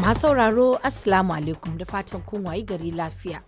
Masu sauraro Assalamu alaikum da fatan kun wayi gari lafiya.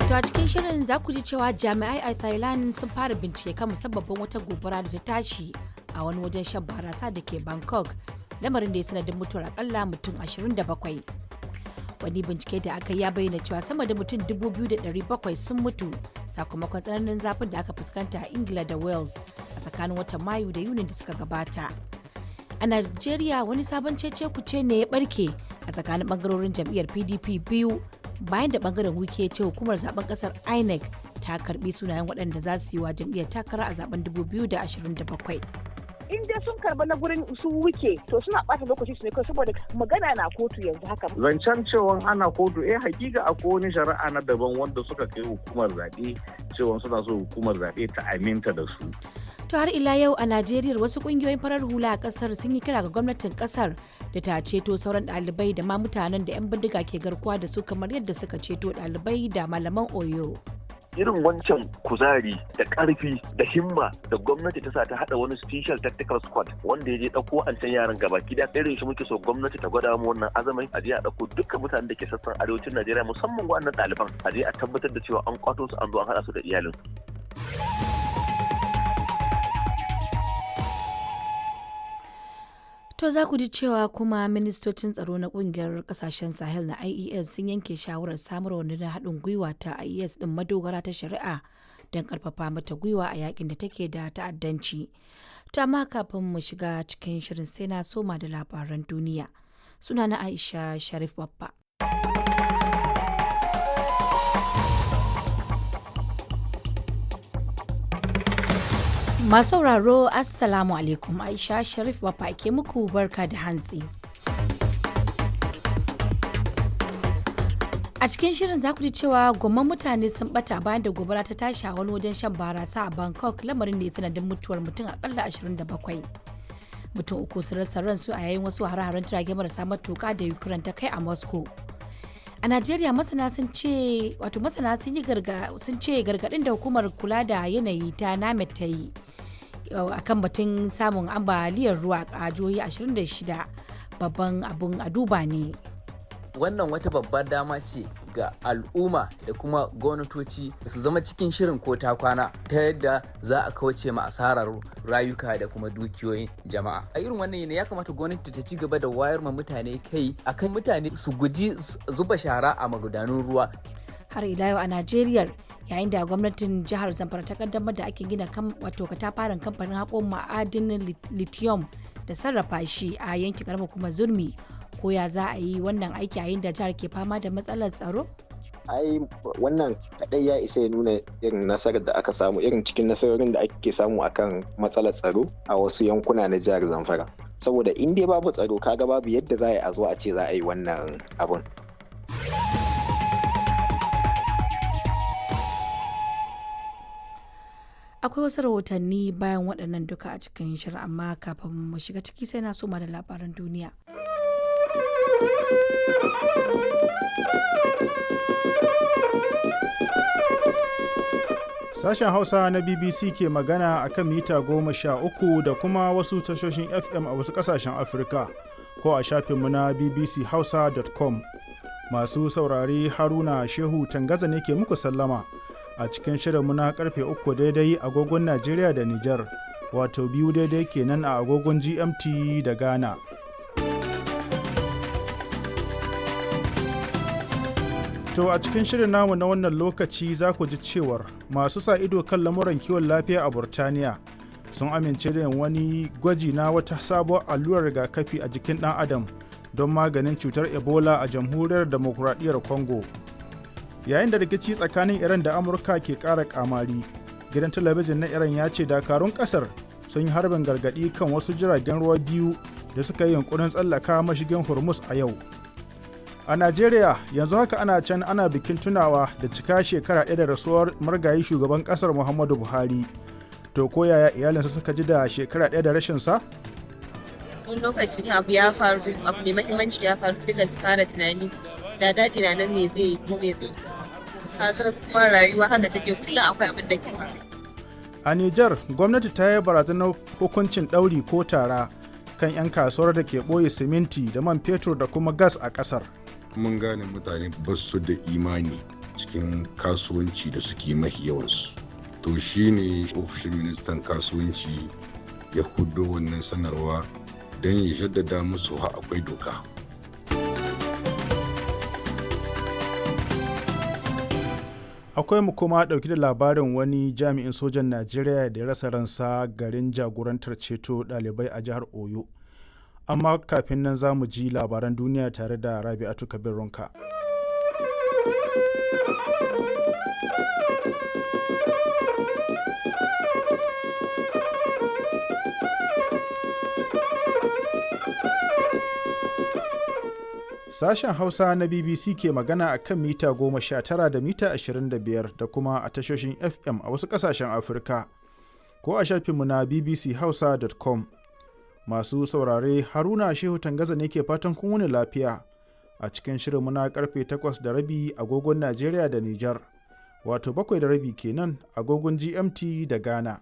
To a cikin shirin za ku ji cewa jami'ai a Thailand sun fara bincike kan musabbabin wata gobara da ta tashi a wani wajen shan barasa da ke Bangkok, lamarin da ya sanadin mutuwar akalla mutum 27. Wani bincike da aka ya bayyana cewa sama da mutum 2,700 sun mutu sakamakon tsananin zafin da aka fuskanta a Ingila da Wales a tsakanin watan Mayu da Yunin da suka gabata. A Najeriya wani sabon cece-kuce ne ya barke a tsakanin bangarorin jam'iyyar PDP biyu bayan da bangaren Wike ce hukumar zaben kasar INEC ta karbi sunayen waɗanda za su yi wa jam'iyyar takara a zaben 2027. In dai sun karba na gurin su Wike to suna ɓata lokaci su ne kawai saboda magana na kotu yanzu haka. Zancen cewa ana kotu hakika akwai wani shari'a na daban wanda suka kai hukumar zaɓe cewa suna so hukumar zaɓe ta aminta da su. To har ila yau a Najeriya wasu kungiyoyin farar hula a kasar sun yi kira ga gwamnatin kasar da ta ceto sauran ɗalibai da ma mutanen da 'yan bindiga ke garkuwa da su kamar yadda suka ceto ɗalibai da malaman Oyo. Irin wancan kuzari da ƙarfi da himma da gwamnati ta sa ta haɗa wani special tactical squad wanda ya je ɗauko an can yaran gaba gida irin shi muke so gwamnati ta gwada mu wannan azamin a je a ɗauko dukkan mutanen da ke sassan arewacin Najeriya musamman waɗannan ɗaliban a je a tabbatar da cewa an kwato su an zo an haɗa su da iyalinsu. To za ku ji cewa kuma ministocin tsaro na kungiyar kasashen Sahel na IES sun yanke shawarar samar wani na haɗin gwiwa ta IES ɗin madogara ta shari'a don ƙarfafa mata gwiwa a yakin da take da ta'addanci. To amma kafin mu shiga cikin shirin sai na soma da labaran duniya. Suna na Aisha Sharif Babba. Masu sauraro Assalamu alaikum, Aisha Sharif Bafa ke muku barka da hantsi. A cikin shirin za ku ji cewa gomman mutane sun bata bayan da gobara ta tashi a wani wajen shan barasa a Bangkok, lamarin da ya sanadin mutuwar mutum akalla 27. Mutum uku sun rasa ransu a yayin wasu hare-haren jirage marasa matuka da Ukraine ta kai a Moscow. A Najeriya masana sun ce gargadin da hukumar kula da yanayi ta NAMED ta yi akan batun samun ambaliyar ruwa a jihohi 26 babban abun a duba ne. Wannan wata babbar dama ce ga al'umma da kuma gwamnatoci da su zama cikin shirin ko ta kwana ta yadda za a kauce ma asarar rayuka da kuma dukiyoyin jama'a. A irin wannan yanayi ya kamata gwamnati ta ci gaba da wayar ma mutane kai akan mutane su guji zuba shara a magudanun ruwa. Har ila yau a Najeriya yayin da gwamnatin jihar Zamfara ta kaddamar da ake gina katafaren kamfanin haƙon ma'adinin lithium da sarrafa shi a yankin karamar kuma Zurmi. Ko ya za a yi wannan aiki yayin da jihar ke fama da matsalar tsaro? Ai wannan kadai ya isa ya nuna irin nasarar da aka samu, irin cikin nasarorin da ake samu akan matsalar tsaro a wasu yankuna na jihar Zamfara. Saboda in dai babu tsaro kaga babu yadda za a zo a ce za a yi wannan abun. Akwai wasu rahotanni bayan waɗannan duka a cikin shirin, amma kafin mu shiga ciki sai na soma da labaran duniya. Sashen Hausa na BBC ke magana a kan mita 13 da kuma wasu tashoshin FM a wasu ƙasashen Afirka ko a shafinmu na bbchausa.com. Masu saurari Haruna Shehu Tangaza ne ke muku sallama a cikin shirinmu na karfe 3 daidai agogon Najeriya da Nijar, wato 2 daidai kenan a agogon GMT da Ghana. To a cikin shirin namu na wannan lokaci za ku ji cewar masu sa ido kan lamuran kiwon lafiya a Burtaniya sun amince da wani gwaji na wata sabuwar allurar rigakafi a jikin ɗan adam don maganin cutar Ebola a jamhuriyar demokuraɗiyyar Congo. Yayin da rikici tsakanin Iran da Amurka ke ƙara ƙamari, gidan talabijin na Iran ya ce dakarun ƙasar sun yi harbin gargaɗi kan wasu jiragen ruwa biyu da suka yi yunkurin tsallaka mashigin Hormuz a yau. A Najeriya yanzu haka ana can ana bikin tunawa da cika shekara ɗaya da rasuwar margayi shugaban ƙasar Muhammadu Buhari. To ko yaya iyalinsa suka ji da shekara ɗaya da rashin sa? Wani lokacin abu ya faru, abu mai mahimmanci ya faru sai ka fara tunani da daɗi na nan me zai yi ko me zai yi. Kaga kuma rayuwa haka take kullum akwai abin da ke. A Nijar gwamnati ta yi barazanar hukuncin ɗauri ko tara kan 'yan kasuwar da ke ɓoye siminti da man fetur da kuma gas a ƙasar. Mun gane mutane ba su da imani cikin kasuwanci da suke mafi yawansu. To shi ne ofishin ministan kasuwanci ya hudo wannan sanarwa don ya jaddada musu akwai doka. Akwai mu kuma ɗauki da labarin wani jami'in sojan Najeriya da ya rasa ransa garin jagorantar ceto ɗalibai a jihar Oyo. Amma kafin nan za mu ji labaran duniya tare da Rabi'atu Kabir Ronka. Sashen Hausa na BBC ke magana a kan mita 19 da mita 25 da kuma a tashoshin FM a wasu ƙasashen Afirka, ko a shafinmu na bbchausa.com. Masu saurare, Haruna Shehu Tangaza ne ke fatan kun wuni lafiya a cikin shirinmu na karfe 8:30 agogon Najeriya da Nijar, wato 7:30 kenan agogon GMT da Ghana.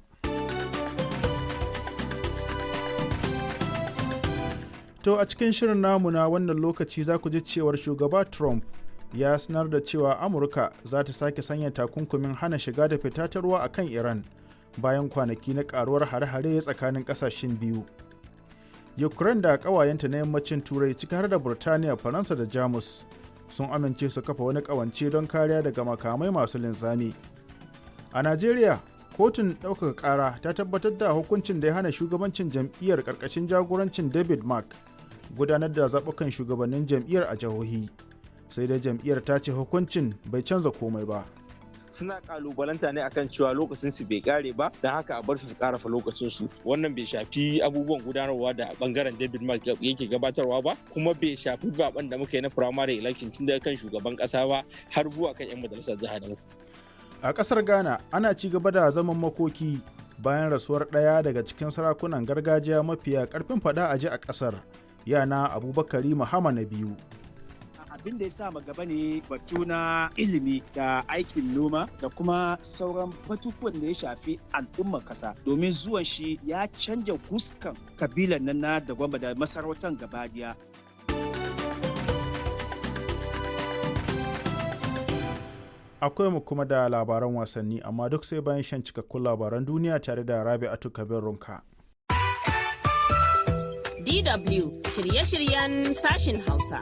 To a cikin shirin namu na wannan lokaci za ku ji cewar shugaba Trump ya sanar da cewa Amurka za ta sake sanya takunkumin hana shiga da fita ta ruwa a kan Iran bayan kwanaki na karuwar hare-hare tsakanin kasashen biyu. Ukraine da ƙawayenta na yammacin Turai ciki har da Burtaniya, Faransa da Jamus sun amince su kafa wani ƙawance don kariya daga makamai masu linzami. A Najeriya, kotun ɗaukaka ƙara ta tabbatar da hukuncin da ya hana shugabancin jam'iyyar ƙarƙashin jagorancin David Mark gudanar da zaɓukan shugabannin jam'iyyar a jihohi, sai dai jam'iyyar ta ce hukuncin bai canza komai ba. Suna kalubalanta ne akan cewa lokacin su bai kare ba, don haka a bar su karafa lokacin su. Wannan bai shafi abubuwan gudanarwa da bangaren David Mark yake gabatarwa ba, kuma bai shafi zaben da muka yi na primary election tun daga kan shugaban kasa ba har zuwa kan 'yan majalisar jiha da muka. A ƙasar Ghana ana ci gaba da zaman makoki bayan rasuwar ɗaya daga cikin sarakunan gargajiya mafiya ƙarfin faɗa a ji a ƙasar, Yaa Naa Abubakar II na biyu. Abin da ya sa gaba ne batu na ilimi da aikin noma da kuma sauran batutuwan da ya shafi al'ummar kasa, domin zuwan shi ya canja fuskan kabilan nan na da gwamba da masarautar gabadiya. Akwai mu kuma da labaran wasanni, amma duk sai bayan shan cikakkun labaran duniya tare da Rabi'atu Kabir Ronka. DW shirye-shiryen sashin Hausa.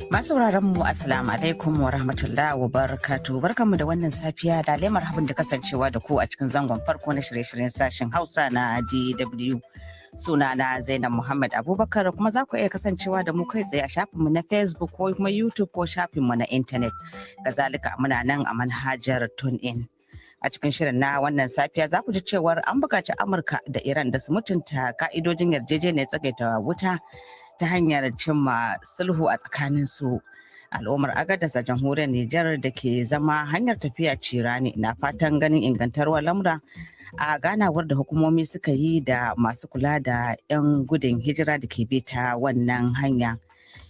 Masu mu Assalamu alaikum wa rahmatullahi wa barakatuh. Barkanmu da wannan safiya da lemar habin da kasancewa da ku a cikin zangon farko na shirye-shiryen sashin Hausa na DW. Sunana Zainab Muhammad Abubakar, kuma za ku iya kasancewa da mu kai tsaye a shafinmu na Facebook ko kuma YouTube ko shafinmu na intanet. Kazalika muna nan a manhajar TuneIn. A cikin shirin na wannan safiya za ku ji cewar an buƙaci Amurka da Iran da su mutunta ka'idojin yarjejeniyar tsagaita wuta ta hanyar cimma sulhu a tsakaninsu. Al'ummar Agadas a jamhuriyar Nijar da ke zama hanyar tafiya cirani na fatan ganin ingantarwar lamura a ganawar da hukumomi suka yi da masu kula da 'yan gudun hijira da ke bi ta wannan hanya.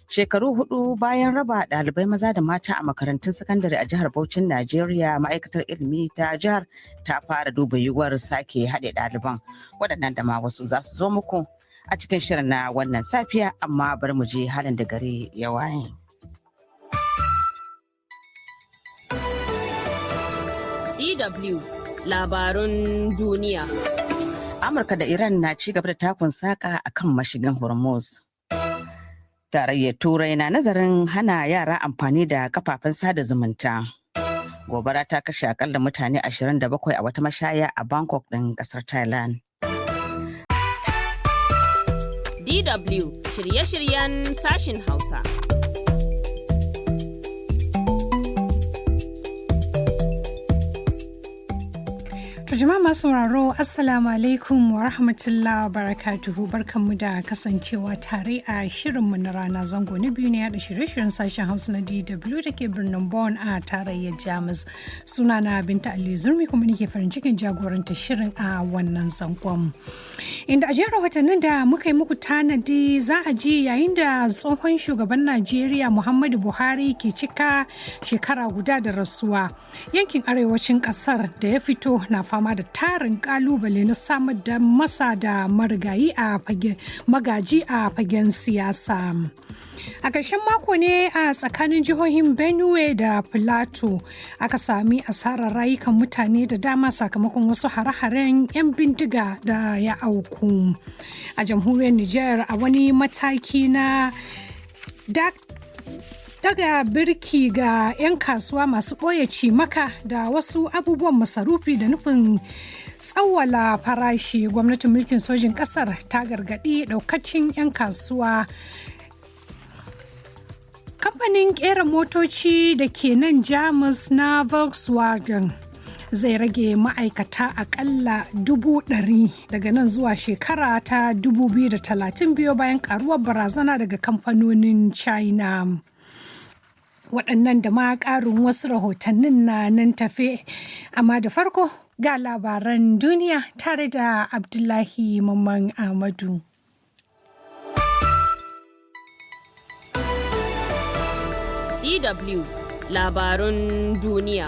Shekaru 4 bayan raba ɗalibai maza da mata a makarantun sakandare a jihar Bauchin Najeriya, ma'aikatar ilimi ta jihar ta fara duba yiwuwar sake haɗe ɗaliban. Waɗannan da ma wasu za su zo muku a cikin shirin na wannan safiya, amma bari mu je halin da gari ya waye. DW labarun duniya. Amurka da Iran na ci gaba da takun saka a kan mashigin Hormuz. Tarayyar Turai na nazarin hana yara amfani da kafafen sada zumunta. Gobara ta kashe akalla mutane 27 a wata mashaya a Bangkok ɗin ƙasar Thailand. DW shirye-shiryen sashin Hausa. Jama'a masu sauraro Assalamu alaikum wa rahmatullahi wa barakatuhu, barkanmu da kasancewa tare a shirinmu na rana zango na biyu na yada shirye-shiryen sashen Hausa na DW da ke birnin Bonn a tarayyar Jamus. Sunana Binta Ali Zurmi, kuma nake farin cikin jagoranta shirin a wannan zangon. Inda a jerin rahotannin da muka yi muku tanadi za a ji yayin da tsohon shugaban Najeriya Muhammadu Buhari ke cika shekara guda da rasuwa. Yankin arewacin kasar da ya fito na fama fama da tarin kalubale na samar da masa da magaji a fagen siyasa. A ƙarshen mako ne a tsakanin jihohin Benue da Plateau aka sami asarar rayukan mutane da dama sakamakon wasu hare-haren 'yan bindiga da ya auku. A jamhuriyar Nijar a wani mataki na daga birki ga 'yan kasuwa masu ɓoye cimaka da wasu abubuwan masarufi da nufin tsawwala farashi, gwamnatin mulkin sojin ƙasar ta gargaɗi ɗaukacin 'yan kasuwa. Kamfanin ƙera motoci da ke nan Jamus na Volkswagen zai rage ma'aikata aƙalla 100,000 daga nan zuwa shekara ta 2030 biyo bayan ƙaruwar barazana daga kamfanonin China. Waɗannan da ma ƙarin wasu rahotannin na nan tafe, amma da farko ga labaran duniya tare da Abdullahi Mamman Ahmadu. DW Labarun Duniya.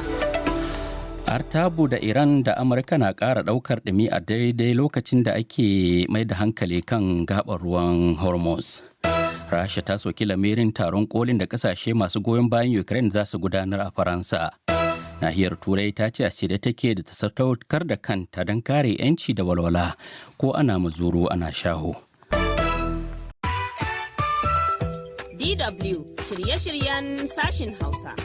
Artabu da Iran da Amurka na ƙara ɗaukar ɗumi a daidai lokacin da ake mai da hankali kan gaɓar ruwan Hormuz. Rasha ta soki lamirin taron kolin da ƙasashe masu goyon bayan Ukraine za su gudanar a Faransa. Nahiyar Turai ta ce a shirye take da ta sadaukar da kanta don kare 'yanci da walwala ko ana muzuru ana shaho. DW shirye-shiryen sashin Hausa.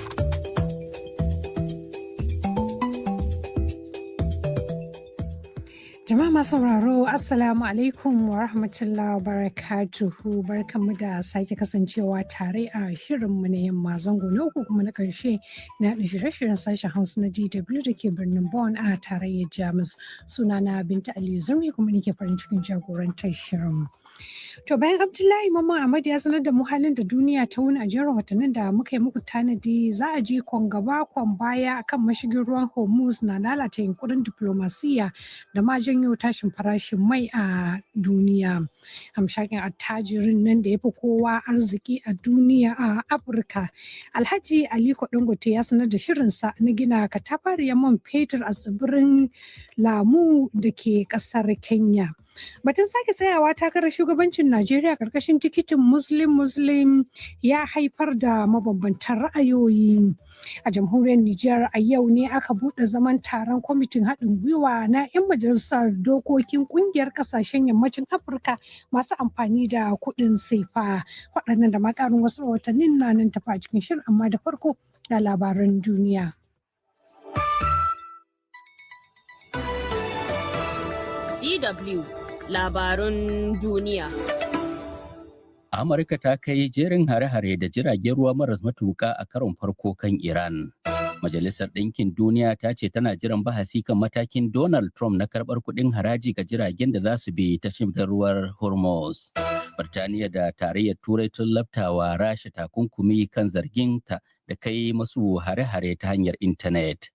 Jama'a masu sauraro, Assalamu alaikum wa rahmatullahi wa barakatuhu. Barkanmu da sake kasancewa tare a shirinmu na yamma zango na uku kuma na ƙarshe na shirye-shiryen sashen Hausa na DW da ke birnin Bonn a tarayyar Jamus. Sunana Binta Aliyu Zurmi kuma nake farin cikin jagorantar shirin. To bayan Abdullahi Mamman Ahmad ya sanar da mu halin da duniya ta wuni a jerin watannin da muka yi muku tanadi, za a ji kwan gaba kwan baya akan mashigin ruwan Hormuz na lalata yunkurin diplomasiya da ma janyo tashin farashin mai a duniya. Hamshakin attajirin nan da ya fi kowa arziki a duniya a Afirka, Alhaji Aliko Dangote ya sanar da shirinsa na gina katafariyar man fetur a tsibirin Lamu da ke ƙasar Kenya. Batun sake tsayawa takarar shugabancin Najeriya karkashin tikitin Muslim ya haifar da mabambantan ra'ayoyi. A jamhuriyar Nijar a yau ne aka buɗe zaman taron kwamitin haɗin gwiwa na 'yan majalisar dokokin ƙungiyar ƙasashen yammacin Afirka masu amfani da kuɗin sefa. Waɗannan da makarin wasu rahotannin na nan tafa a cikin shirin, amma da farko ga labaran duniya. DW Labarun Duniya. Amurka ta kai jerin hare-hare da jiragen ruwa maras matuƙa a karon farko kan Iran. Majalisar Ɗinkin Duniya ta ce tana jiran bahasi kan matakin Donald Trump na karɓar kuɗin haraji ga jiragen da za su bi ta shigar ruwar Hormuz. Birtaniya da Tarayyar Turai tun laftawa Rasha takunkumi kan zarginta da kai masu hare-hare ta hanyar intanet.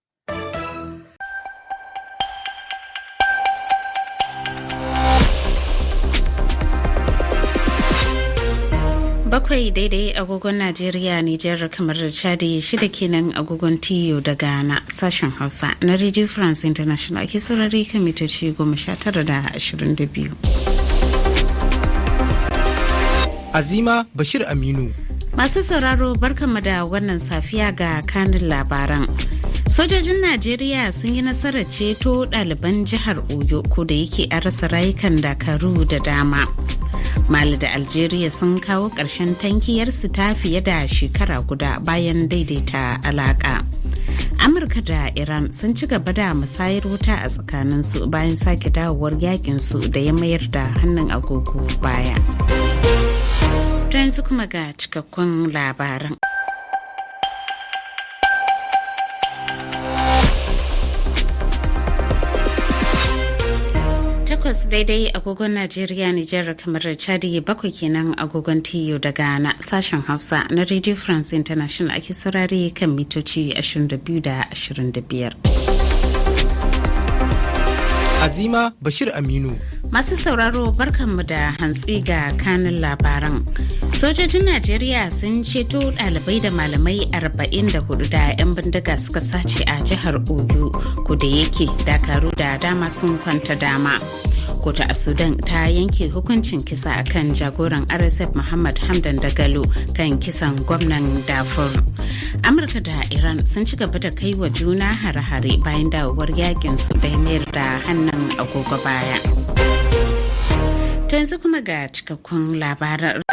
Bakwai daidai agogon Najeriya, Nijar, kamar da Chadi, shida kenan agogon TU da Ghana. Sashen Hausa na Radio France International ake saurari kan mitoci 19 da 22. Azima Bashir Aminu. Masu sauraro barkanmu da wannan safiya ga kanin labaran. Sojojin Najeriya sun yi nasarar ceto ɗaliban jihar Oyo ko da yake an rasa rayukan dakaru da dama. Mali da Algeria sun kawo ƙarshen tankiyarsu ta fiye da shekara guda bayan daidaita alaƙa. Amurka da Iran sun ci gaba da musayar wuta a tsakaninsu bayan sake dawowar yakinsu da ya mayar da hannun agogo baya. Yanzu kuma ga cikakkun labaran. Takwas daidai agogon Najeriya, Nijar, kamar da Chadi, bakwai kenan agogon TU da Ghana. Sashen Hausa na Radio France International ake saurare kan mitoci 22 da 25. Azima Bashir Aminu. Masu sauraro barkanmu da hantsi ga kanin labaran. Sojojin Najeriya sun ceto ɗalibai da malamai 44 da 'yan bindiga suka sace a jihar Oyo, kuda yake dakaru da dama sun kwanta dama. Kotu a Sudan ta yanke hukuncin kisa akan jagoran RSF Muhammad Hamdan Dagalo kan kisan gwamnan Darfur. Amurka da Iran sun ci gaba da kai wa juna hare-hare bayan dawowar yakin su da mayar da hannun agogo baya. To yanzu kuma ga cikakkun labaran.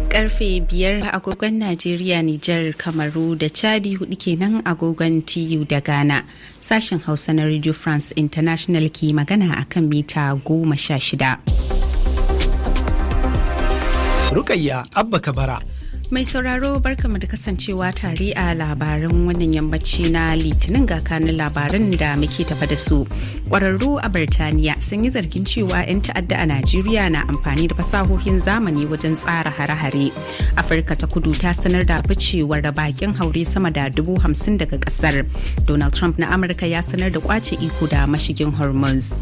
Karfe 5 agogon Najeriya, Nijar, Kamaru da Chadi 4 kenan agogon TU da Ghana. Sashen Hausa na Radio France International ke magana akan mita 16. Rukayya Abba Kabara. Mai sauraro barkamu da kasancewa tare a labaran wannan yammaci na Litinin ga kanin labaran da muke tafa da su. Ƙwararru a Birtaniya sun yi zargin cewa 'yan ta'adda a Najeriya na amfani da fasahohin zamani wajen tsara hare-hare. Afirka ta Kudu ta sanar da ficewar da bakin haure sama da 50,000 daga ƙasar. Donald Trump na Amurka ya sanar da kwace iko da mashigin Hormuz.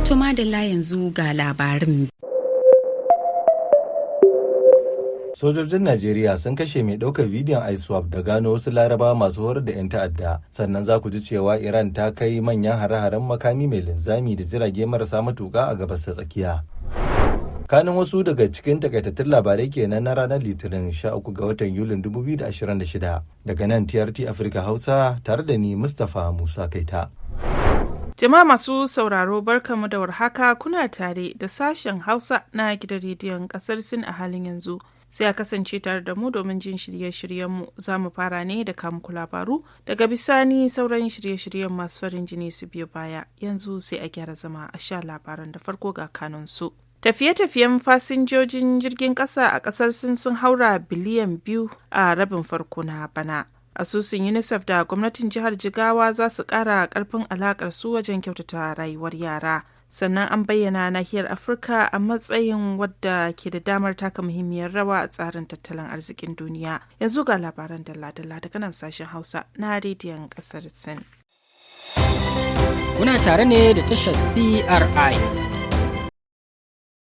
Tuma da yanzu ga labarin. Sojojin Najeriya sun kashe mai ɗaukar bidiyon ISWAP da gano wasu Larabawa masu horar da 'yan ta'adda. Sannan za ku ji cewa Iran ta kai manyan hare-haren makami mai linzami da jirage marasa matuƙa a gabas ta tsakiya. Kanin wasu daga cikin takaitattun labarai kenan na ranar Litinin 13 ga watan Yulin 2026 daga nan TRT Afirka Hausa tare da ni Mustapha Musa Kaita. Jama'a masu sauraro barkamu da warhaka, kuna tare da sashen Hausa na gidan rediyon kasar Sin a halin yanzu. Sai a kasance tare da mu domin jin shirye-shiryenmu. Za mu fara ne da kamuku labaru, daga bisani sauran shirye-shiryen masu farin jini su biyo baya. Yanzu sai a gyara zama a sha labaran da farko ga kanunsu. Tafiye-tafiyen fasinjojin jirgin ƙasa a ƙasar sun haura biliyan 2 a rabin farko na bana. Asusun UNICEF da gwamnatin jihar Jigawa za su ƙara ƙarfin alaƙar su wajen kyautata rayuwar yara. Sannan an bayyana nahiyar Afirka a matsayin wadda ke da damar taka muhimmiyar rawa a tsarin tattalin arzikin duniya. Yanzu ga labaran dalla-dalla daga nan sashen Hausa na rediyon ƙasar Sin. Kuna tare ne da tashar CRI